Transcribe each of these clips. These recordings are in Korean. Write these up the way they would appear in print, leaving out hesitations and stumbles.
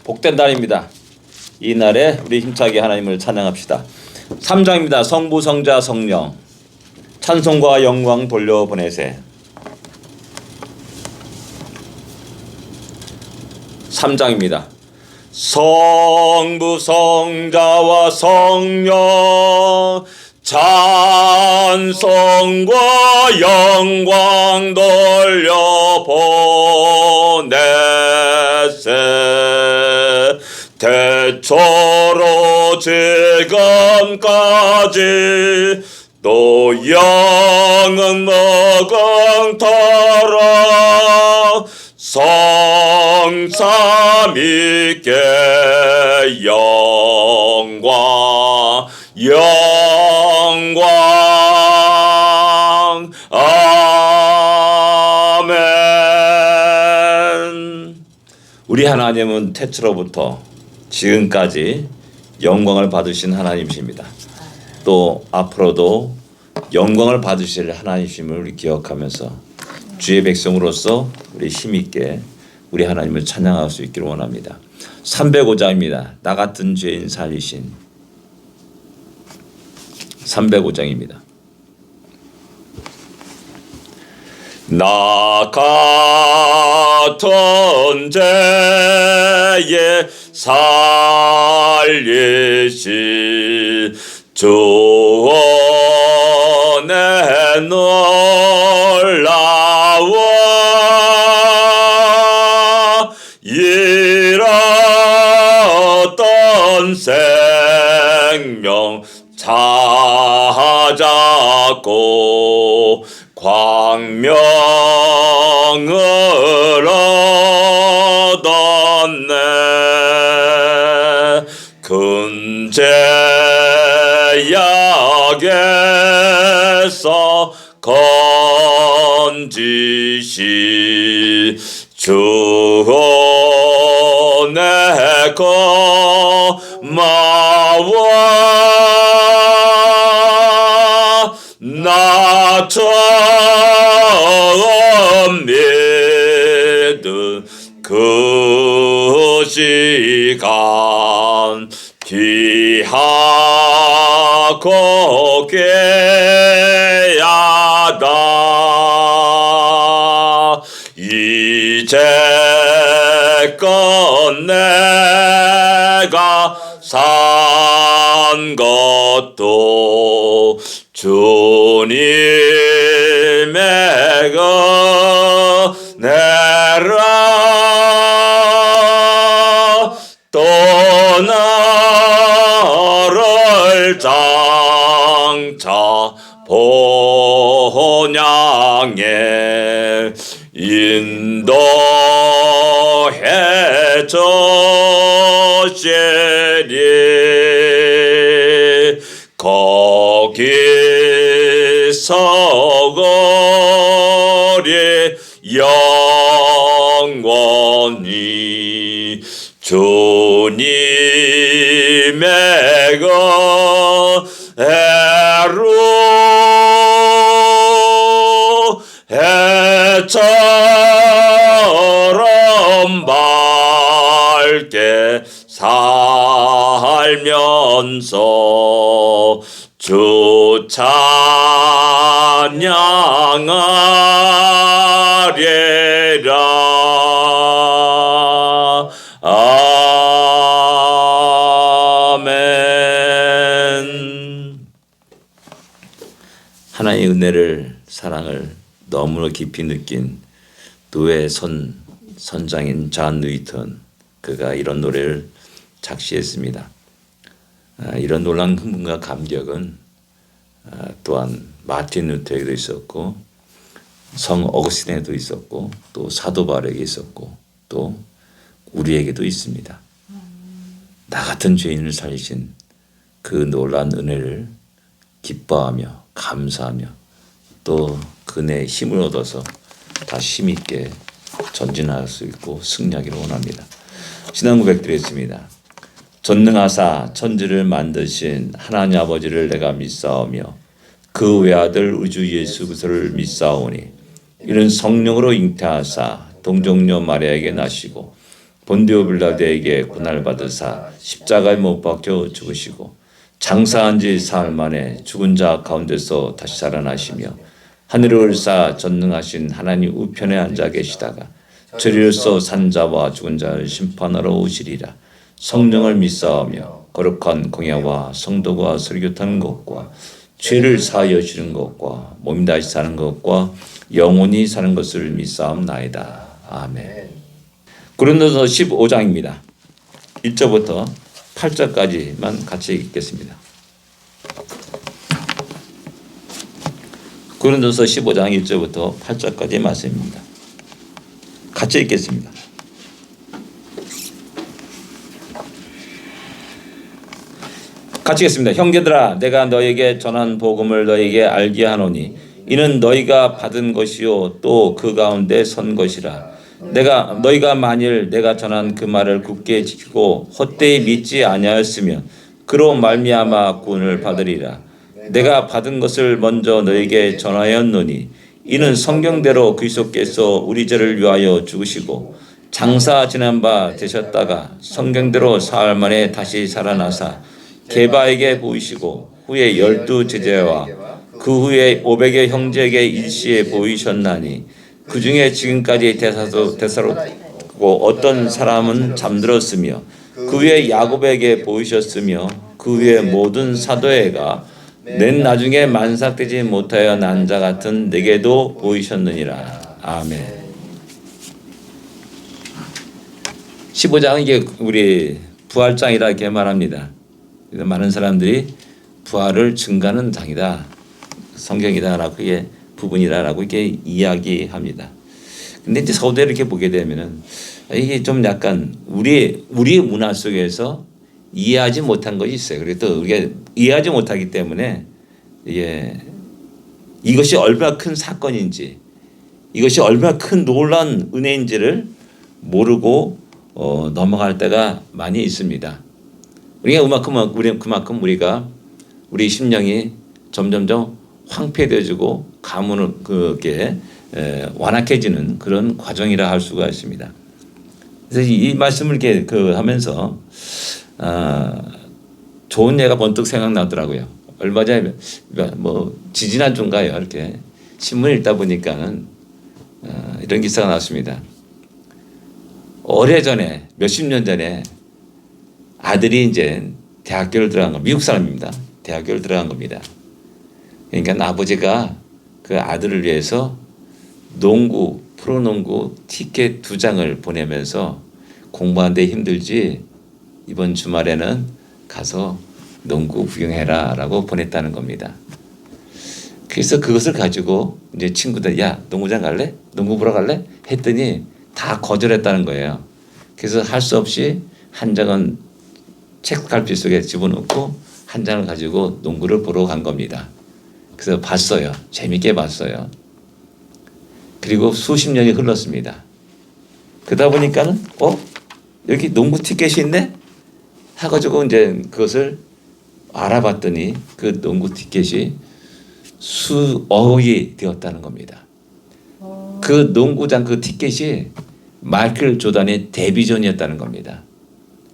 복된 날입니다. 이 날에 우리 힘차게 하나님을 찬양합시다. 3장입니다. 성부 성자 성령 찬송과 영광 돌려보내세. 3장입니다. 성부 성자와 성령 찬송과 영광 돌려보내세. 대초로 지금까지 또 영은 무궁토록 성삼위께 영광 아멘. 우리 하나님은 태초로부터 지금까지 영광을 받으신 하나님이십니다. 또 앞으로도 영광을 받으실 하나님이심을 우리 기억하면서 주의 백성으로서 우리 힘있게 우리 하나님을 찬양할 수 있기를 원합니다. 305장입니다. 나 같은 죄인 살리신 305장입니다. 나 같은 죄에 살리신 주 은혜 놀라워 잃었던 생명 찾았고 광명을 얻었네. 근제약에서 건지시 주 은혜 고마워. 나 처음 믿은 그 시간 귀하고 귀하다. 이제껏 내가 산 것도 주님의 은혜라. 또 나를 장차 본향에 인도해 주시리. 거기서 우리 영원히 주님의 은혜로 해처럼 밝게 살면서 주 찬양하리라. 아멘. 하나님의 은혜를 사랑을 너무나 깊이 느낀 노예 선장인 존 누이턴, 그가 이런 노래를 작시했습니다. 이런 놀라운 흥분과 감격은 또한 마틴 루터에게도 있었고 성 어거스틴에도 있었고 또 사도 바울에게 있었고 또 우리에게도 있습니다. 나 같은 죄인을 살리신 그 놀라운 은혜를 기뻐하며 감사하며 또 그네의 힘을 얻어서 다시 힘있게 전진할 수 있고 승리하기를 원합니다. 신앙 고백드리겠습니다. 전능하사 천지를 만드신 하나님 아버지를 내가 믿사오며 그 외아들 우주 예수 그리스도를 믿사오니 이는 성령으로 잉태하사 동정녀 마리아에게 나시고 본디오 빌라도에게 고난받으사 십자가에 못 박혀 죽으시고 장사한 지 사흘 만에 죽은 자 가운데서 다시 살아나시며 하늘을 쌓아 전능하신 하나님 우편에 앉아 계시다가 저리로서 산 자와 죽은 자를 심판하러 오시리라. 성령을 믿사오며 거룩한 공예와 성도가 설교하는 것과 죄를 사하여 주는 것과 몸이 다시 사는 것과 영원히 사는 것을 믿사옵나이다. 아멘. 고린도서 15장입니다. 1절부터 8절까지만 같이 읽겠습니다. 고린도서 15장 1절부터 8절까지의 말씀입니다. 같이 읽겠습니다. 같이 읽겠습니다. 형제들아, 내가 너에게 전한 복음을 너에게 알게 하노니 이는 너희가 받은 것이요 또 그 가운데 선 것이라. 너희가 만일 내가 전한 그 말을 굳게 지키고 헛되이 믿지 아니하였으면 그로 말미암아 구원을 받으리라. 내가 받은 것을 먼저 너에게 전하였노니 이는 성경대로 그리스도께서 우리 죄를 위하여 죽으시고 장사 지난 바 되셨다가 성경대로 사흘 만에 다시 살아나사 게바에게 보이시고 후에 12 제자와 그 후에 500의 형제에게 일시에 보이셨나니 그 중에 지금까지 대사롭고 어떤 사람은 잠들었으며 그 후에 야곱에게 보이셨으며 그 후에 모든 사도에가 맨 나중에 만삭되지 못하여 난 자 같은 내게도 보이셨느니라. 아멘. 15장은 이게 우리 부활장이라 이렇게 말합니다. 많은 사람들이 부활을 증가하는 장이다, 성경이다라고 이게 부분이다라고 이렇게 이야기합니다. 근데 이제 서두에 이렇게 보게 되면은 이게 좀 약간 우리 문화 속에서 이해하지 못한 것이 있어요. 그리고 또 우리가 이해하지 못하기 때문에 이것이 얼마나 큰 사건인지, 이것이 얼마나 큰 놀라운 은혜인지를 모르고 넘어갈 때가 많이 있습니다. 그만큼 우리가 우리 심령이 점점점 황폐되어지고 가문을 그게 완악해지는 그런 과정이라 할 수가 있습니다. 그래서 이 말씀을 이렇게 하면서 좋은 예가 번뜩 생각나더라고요. 얼마 전에 지지난주인가요? 이렇게 신문 읽다 보니까는 이런 기사가 나왔습니다. 오래전에 몇십 년 전에 아들이 이제 대학교를 들어간 거, 미국 사람입니다. 대학교를 들어간 겁니다. 그러니까 아버지가 그 아들을 위해서 프로농구 티켓 2장을 보내면서 공부하는데 힘들지 이번 주말에는 가서 농구 구경해라 라고 보냈다는 겁니다. 그래서 그것을 가지고 이제 친구들, 야, 농구장 갈래? 농구 보러 갈래? 했더니 다 거절했다는 거예요. 그래서 할 수 없이 한 장은 책갈피 속에 집어넣고 한 장을 가지고 농구를 보러 간 겁니다. 그래서 봤어요. 재밌게 봤어요. 그리고 수십 년이 흘렀습니다. 그러다 보니까는 여기 농구 티켓이 있네? 해가지고 이제 그것을 알아봤더니 그 농구 티켓이 수억이 되었다는 겁니다. 그 농구장 그 티켓이 마이클 조단의 데뷔전이었다는 겁니다.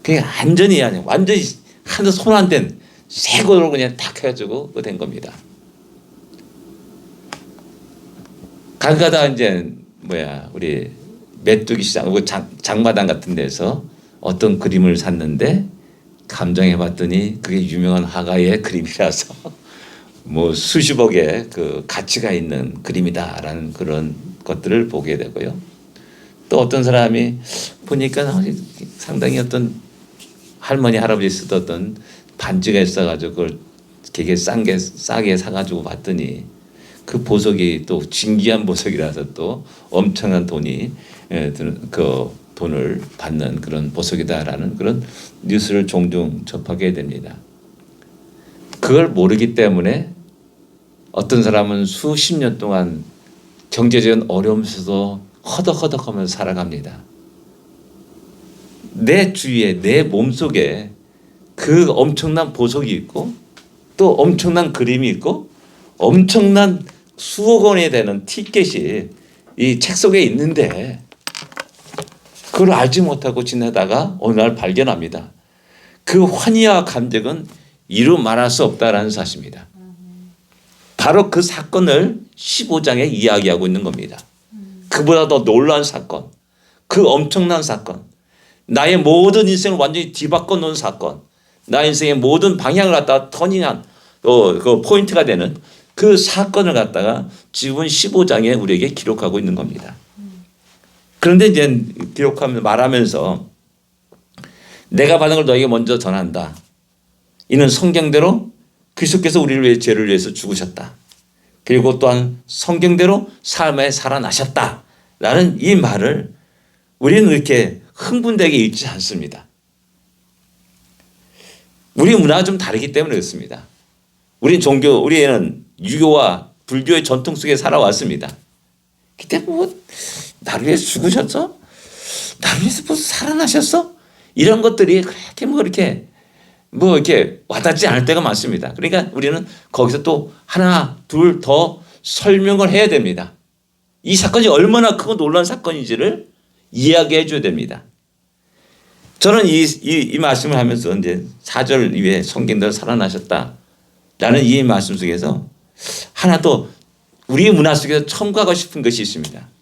그게 완전히 하나 손 안 댄 새 거로 그냥 탁 해가지고 된 겁니다. 가다가 이제 우리 메뚜기 시장, 장마당 같은 데서 어떤 그림을 샀는데 감정해봤더니 그게 유명한 화가의 그림이라서 수십억의 그 가치가 있는 그림이다라는 그런 것들을 보게 되고요. 또 어떤 사람이 보니까 상당히 어떤 할머니 할아버지 쓰던 반지가 있어가지고 그걸 되게 싸게 사가지고 봤더니 그 보석이 또 진귀한 보석이라서 또 엄청난 돈이 그 돈을 받는 그런 보석이다라는 그런 뉴스를 종종 접하게 됩니다. 그걸 모르기 때문에 어떤 사람은 수십 년 동안 경제적인 어려움 속에서 허덕허덕하면서 살아갑니다. 내 주위에 내 몸속에 그 엄청난 보석이 있고 또 엄청난 그림이 있고 엄청난 수억 원이 되는 티켓이 이 책 속에 있는데 그걸 알지 못하고 지내다가 어느 날 발견합니다. 그 환희와 감격은 이루 말할 수 없다라는 사실입니다. 바로 그 사건을 15장에 이야기하고 있는 겁니다. 그보다 더 놀라운 사건, 그 엄청난 사건, 나의 모든 인생을 완전히 뒤바꿔 놓은 사건, 나의 인생의 모든 방향을 갖다가 터닝한 그 포인트가 되는 그 사건을 갖다가 지금 15장에 우리에게 기록하고 있는 겁니다. 그런데 이제 기록하면서 말하면서 내가 받은 걸 너에게 먼저 전한다. 이는 성경대로 그리스도께서 우리를 위해 죄를 위해서 죽으셨다. 그리고 또한 성경대로 삶에 살아나셨다. 라는 이 말을 우리는 이렇게 흥분되게 읽지 않습니다. 우리 문화가 좀 다르기 때문에 그렇습니다. 우리는 유교와 불교의 전통 속에 살아왔습니다. 그때 뭐 나를 위해서 죽으셨어? 나를 위해서 뭐 살아나셨어? 이런 것들이 그렇게 이렇게 와닿지 않을 때가 많습니다. 그러니까 우리는 거기서 또 하나, 둘 더 설명을 해야 됩니다. 이 사건이 얼마나 크고 놀라운 사건인지를 이야기해 줘야 됩니다. 저는 이 말씀을 하면서 이제 4절 위에 성경대로 살아나셨다라는 이 말씀 속에서 하나 더 우리 문화 속에서 첨가하고 싶은 것이 있습니다.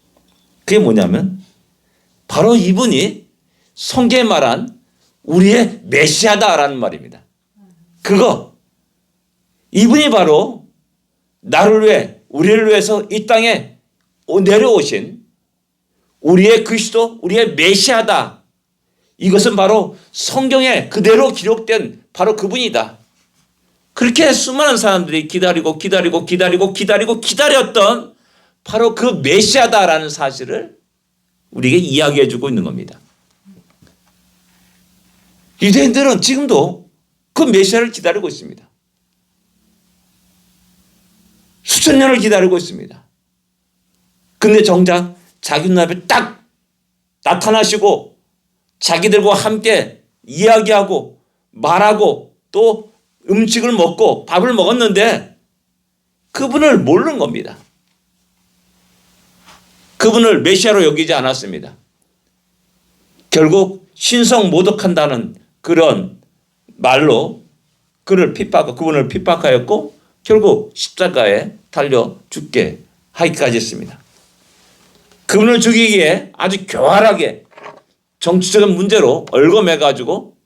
그게 뭐냐면 바로 이분이 성경에 말한 우리의 메시아다라는 말입니다. 이분이 바로 나를 위해 우리를 위해서 이 땅에 내려오신 우리의 그리스도, 우리의 메시아다. 이것은 바로 성경에 그대로 기록된 바로 그분이다. 그렇게 수많은 사람들이 기다렸던 바로 그 메시아다라는 사실을 우리에게 이야기해 주고 있는 겁니다. 유대인들은 지금도 그 메시아를 기다리고 있습니다. 수천 년을 기다리고 있습니다. 근데 정작 자기 눈앞에 딱 나타나시고 자기들과 함께 이야기하고 말하고 또 음식을 먹고 밥을 먹었는데 그분을 모르는 겁니다. 그분을 메시아로 여기지 않았습니다. 결국 신성 모독한다는 그런 말로 그분을 핍박하였고 결국 십자가에 달려 죽게 하기까지 했습니다. 그분을 죽이기에 아주 교활하게 정치적인 문제로 얽어매가지고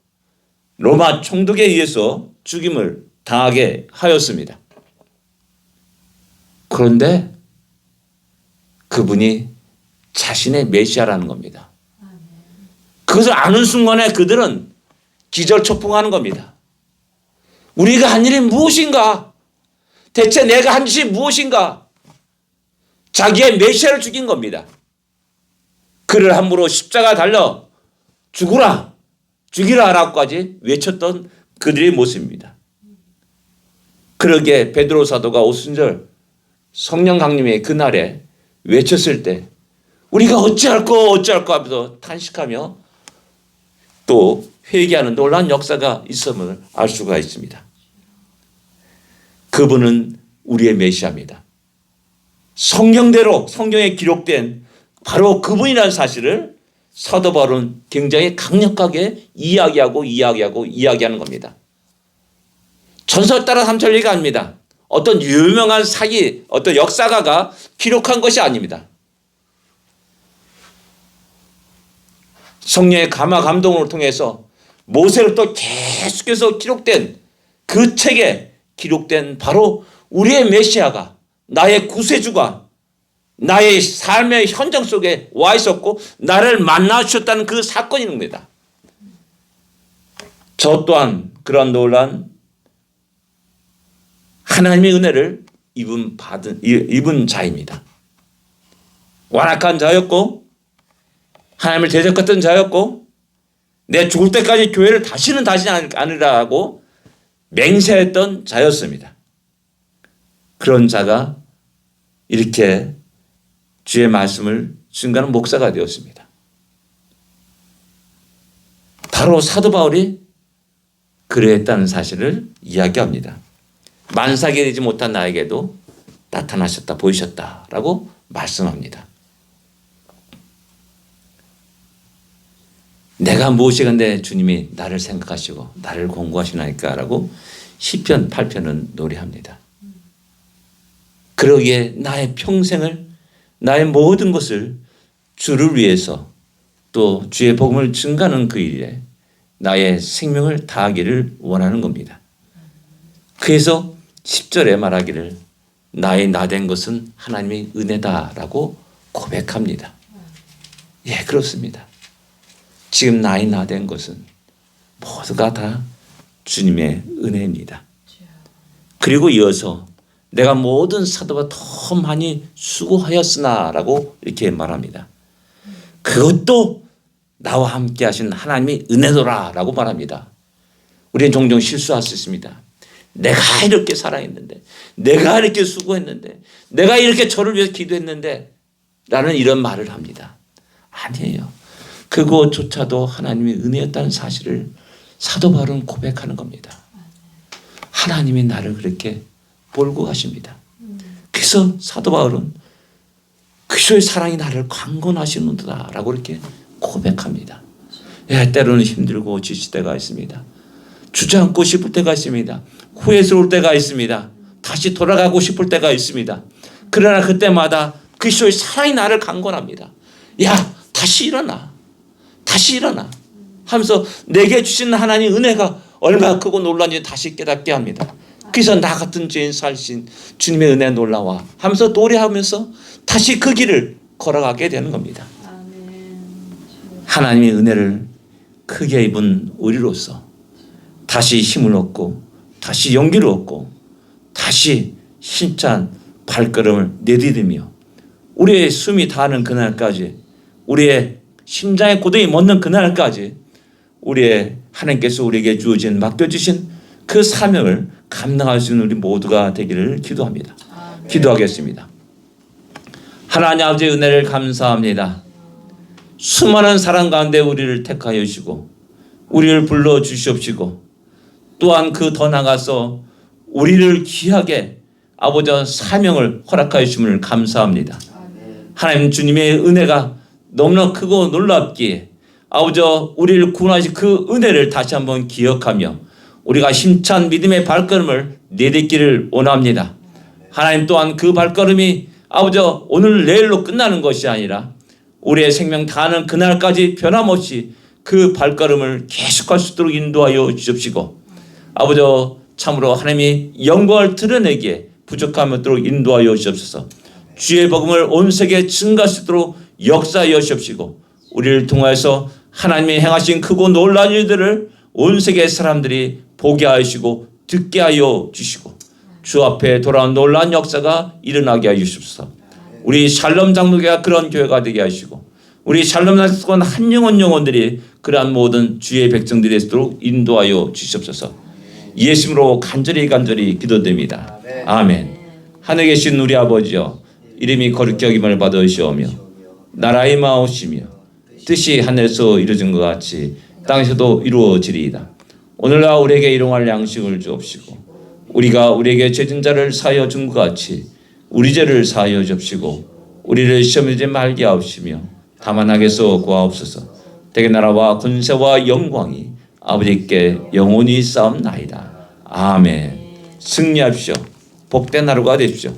로마 총독에 의해서 죽임을 당하게 하였습니다. 그런데 그분이 자신의 메시아라는 겁니다. 그것을 아는 순간에 그들은 기절초풍하는 겁니다. 우리가 한 일이 무엇인가? 대체 내가 한 짓이 무엇인가? 자기의 메시아를 죽인 겁니다. 그를 함부로 십자가 달려 죽이라 라고까지 외쳤던 그들의 모습입니다. 그러게 베드로 사도가 오순절 성령 강림의 그날에 외쳤을 때 우리가 어찌할까 하면서 탄식하며 또 회개하는 놀라운 역사가 있음을 알 수가 있습니다. 그분은 우리의 메시아입니다. 성경대로 성경에 기록된 바로 그분이라는 사실을 사도 바울은 굉장히 강력하게 이야기하는 겁니다. 전설 따라 삼천리가 아닙니다. 어떤 유명한 어떤 역사가가 기록한 것이 아닙니다. 성령의 감화 감동을 통해서 모세로부터 계속해서 기록된 그 책에 기록된 바로 우리의 메시아가 나의 구세주가 나의 삶의 현장 속에 와 있었고 나를 만나 주셨다는 그 사건입니다. 저 또한 그런 놀란 하나님의 은혜를 입은 자입니다. 완악한 자였고 하나님을 대적했던 자였고 내 죽을 때까지 교회를 다시는 않으라고 맹세했던 자였습니다. 그런 자가 이렇게 주의 말씀을 증거하는 목사가 되었습니다. 바로 사도 바울이 그러했다는 사실을 이야기합니다. 만삭이 되지 못한 나에게도 나타나셨다 보이셨다라고 말씀합니다. 내가 무엇이건데 주님이 나를 생각하시고 나를 공고하시나이까라고 시편 8편은 노래합니다. 그러기에 나의 평생을, 나의 모든 것을 주를 위해서, 또 주의 복음을 증가하는 그 일에 나의 생명을 다하기를 원하는 겁니다. 그래서 10절에 말하기를 나의 나된 것은 하나님의 은혜다라고 고백합니다. 예, 그렇습니다. 지금 나의 나된 것은 모두가 다 주님의 은혜입니다. 그리고 이어서 내가 모든 사도가 더 많이 수고하였으나 라고 이렇게 말합니다. 그것도 나와 함께 하신 하나님의 은혜더라 라고 말합니다. 우리는 종종 실수할 수 있습니다. 내가 이렇게 사랑했는데, 내가 이렇게 수고했는데, 내가 이렇게 저를 위해서 기도했는데 라는 이런 말을 합니다. 아니에요. 그것조차도 하나님의 은혜였다는 사실을 사도 바울은 고백하는 겁니다. 하나님이 나를 그렇게 몰고 가십니다. 그래서 사도 바울은 그리스도의 사랑이 나를 강건하시는도다 라고 이렇게 고백합니다. 예, 때로는 힘들고 지칠 때가 있습니다. 주저앉고 싶을 때가 있습니다. 후회스러울 때가 있습니다. 다시 돌아가고 싶을 때가 있습니다. 그러나 그때마다 그리스도의 사랑이 나를 강건합니다. 야, 다시 일어나. 다시 일어나. 하면서 내게 주신 하나님 은혜가 얼마나 크고 놀라운지 다시 깨닫게 합니다. 그래서 나 같은 죄인 살신 주님의 은혜 놀라와 하면서 노래하면서 다시 그 길을 걸어가게 되는 겁니다. 하나님의 은혜를 크게 입은 우리로서 다시 힘을 얻고 다시 용기를 얻고 다시 힘찬 발걸음을 내디디며 우리의 숨이 닿는 그날까지, 우리의 심장의 고동이 멎는 그날까지 우리의 하나님께서 우리에게 주어진 맡겨주신 그 사명을 감당할 수 있는 우리 모두가 되기를 기도합니다. 기도하겠습니다. 하나님 아버지의 은혜를 감사합니다. 수많은 사람 가운데 우리를 택하여 주시고 우리를 불러 주시옵시고 또한 그 더 나가서 우리를 귀하게 아버지 사명을 허락하여 주심을 감사합니다. 하나님 주님의 은혜가 너무나 크고 놀랍기에 아버지 우리를 구원하신 그 은혜를 다시 한번 기억하며 우리가 힘찬 믿음의 발걸음을 내딛기를 원합니다. 하나님 또한 그 발걸음이 아버지 오늘 내일로 끝나는 것이 아니라 우리의 생명 다하는 그날까지 변함없이 그 발걸음을 계속할 수 있도록 인도하여 주십시고 아버지 참으로 하나님이 영광을 드러내기에 부족함이 없도록 인도하여 주옵소서. 주의 복음을 온 세계에 증가할 수 있도록 역사하여 주옵시고 우리를 통하여서 하나님이 행하신 크고 놀라운 일들을 온 세계 사람들이 보게 하시고 듣게 하여 주시고 주 앞에 돌아온 놀라운 역사가 일어나게 하여 주옵소서. 우리 샬롬 장로교가 그런 교회가 되게 하시고 우리 샬롬 장로교는 한 영혼들이 그러한 모든 주의 백성들이 되도록 인도하여 주시옵소서. 예수님으로 간절히 기도드립니다. 아멘. 하늘에 계신 우리 아버지여, 이름이 거룩히 여김을 받으시오며 나라의 마오시며 뜻이 하늘에서 이루어진 것 같이 땅에서도 이루어지리이다. 오늘날 우리에게 일용할 양식을 주옵시고 우리가 우리에게 죄진 자를 사하여 준 것 같이 우리 죄를 사하여 주옵시고 우리를 시험에 들지 말게 하옵시며 다만 악에서 구하옵소서. 대개 나라와 권세와 영광이 아버지께 영원히 싸움나이다. 아멘. 승리하십시오. 복된 하루가 되십시오.